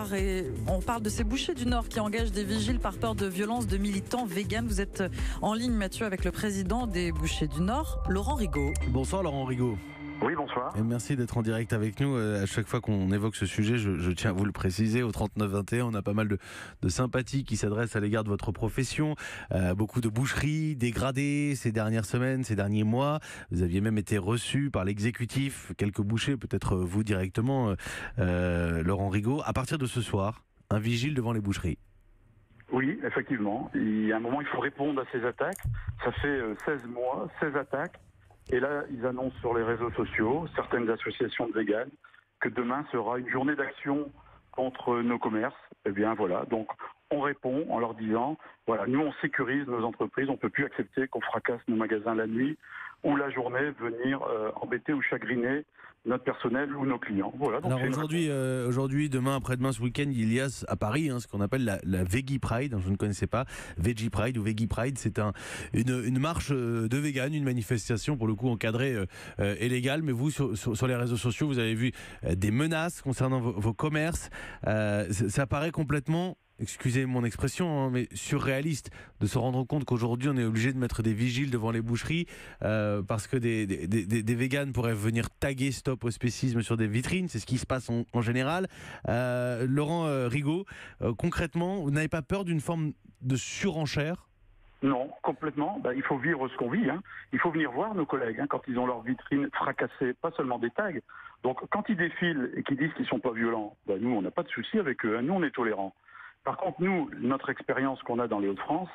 soir et on parle de ces bouchers du Nord qui engagent des vigiles par peur de violences de militants véganes. Vous êtes en ligne, Mathieu, avec le président des bouchers du Nord, Laurent Rigaud. Bonsoir Laurent Rigaud. Oui, bonsoir. Et merci d'être en direct avec nous. À chaque fois qu'on évoque ce sujet, je tiens à vous le préciser, au 39-21, on a pas mal de sympathie qui s'adresse à l'égard de votre profession. Beaucoup de boucheries dégradées ces dernières semaines, ces derniers mois. Vous aviez même été reçu par l'exécutif, quelques bouchers, peut-être vous directement, Laurent Rigaud. À partir de ce soir, un vigile devant les boucheries. Oui, effectivement. Il y a un moment, il faut répondre à ces attaques. Ça fait 16 mois, 16 attaques. Et là, ils annoncent sur les réseaux sociaux, certaines associations de véganes, que demain sera une journée d'action contre nos commerces. Eh bien voilà, donc on répond en leur disant, voilà, nous on sécurise nos entreprises, on ne peut plus accepter qu'on fracasse nos magasins la nuit ou la journée, venir embêter ou chagriner notre personnel ou nos clients. Voilà, donc alors aujourd'hui, demain, après-demain, ce week-end, il y a à Paris ce qu'on appelle la Veggie Pride. Je ne connaissais pas. Veggie Pride ou Veggie Pride, c'est une marche de véganes, une manifestation pour le coup encadrée et légale. Mais vous, sur les réseaux sociaux, vous avez vu des menaces concernant vos commerces. Ça paraît complètement, excusez mon expression, mais surréaliste de se rendre compte qu'aujourd'hui on est obligé de mettre des vigiles devant les boucheries parce que des véganes pourraient venir taguer stop au spécisme sur des vitrines. C'est ce qui se passe en général. Laurent Rigaud, concrètement, vous n'avez pas peur d'une forme de surenchère ? Non, complètement. Il faut vivre ce qu'on vit. Il faut venir voir nos collègues quand ils ont leurs vitrines fracassées, pas seulement des tags. Donc quand ils défilent et qu'ils disent qu'ils sont pas violents, nous on n'a pas de souci avec eux. Nous on est tolérants. Par contre, nous, notre expérience qu'on a dans les Hauts-de-France,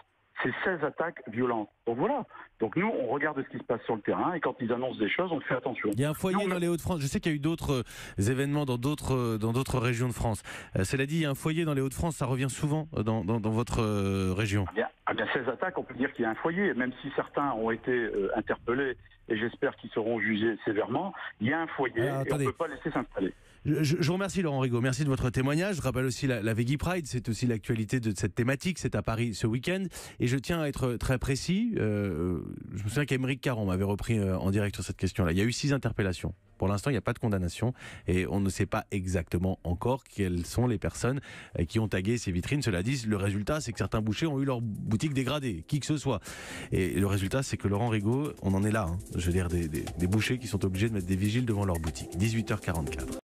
c'est 16 attaques violentes. Donc voilà. Donc nous, on regarde ce qui se passe sur le terrain et quand ils annoncent des choses, on fait attention. Il y a un foyer dans les Hauts-de-France. Je sais qu'il y a eu d'autres événements dans d'autres régions de France. Cela dit, il y a un foyer dans les Hauts-de-France. Ça revient souvent dans votre région. Ah bien, 16 attaques, on peut dire qu'il y a un foyer. Même si certains ont été interpellés et j'espère qu'ils seront jugés sévèrement, il y a un foyer et on ne peut pas laisser s'installer. Je vous remercie Laurent Rigaud, merci de votre témoignage. Je rappelle aussi la Veggie Pride, c'est aussi l'actualité de cette thématique, c'est à Paris ce week-end. Et je tiens à être très précis, je me souviens qu'Aymeric Caron m'avait repris en direct sur cette question-là. Il y a eu 6 interpellations. Pour l'instant, il n'y a pas de condamnation et on ne sait pas exactement encore quelles sont les personnes qui ont tagué ces vitrines. Cela dit, le résultat, c'est que certains bouchers ont eu leur boutique dégradée, qui que ce soit. Et le résultat, c'est que Laurent Rigaud, on en est là. Je veux dire, des bouchers qui sont obligés de mettre des vigiles devant leur boutique. 18h44.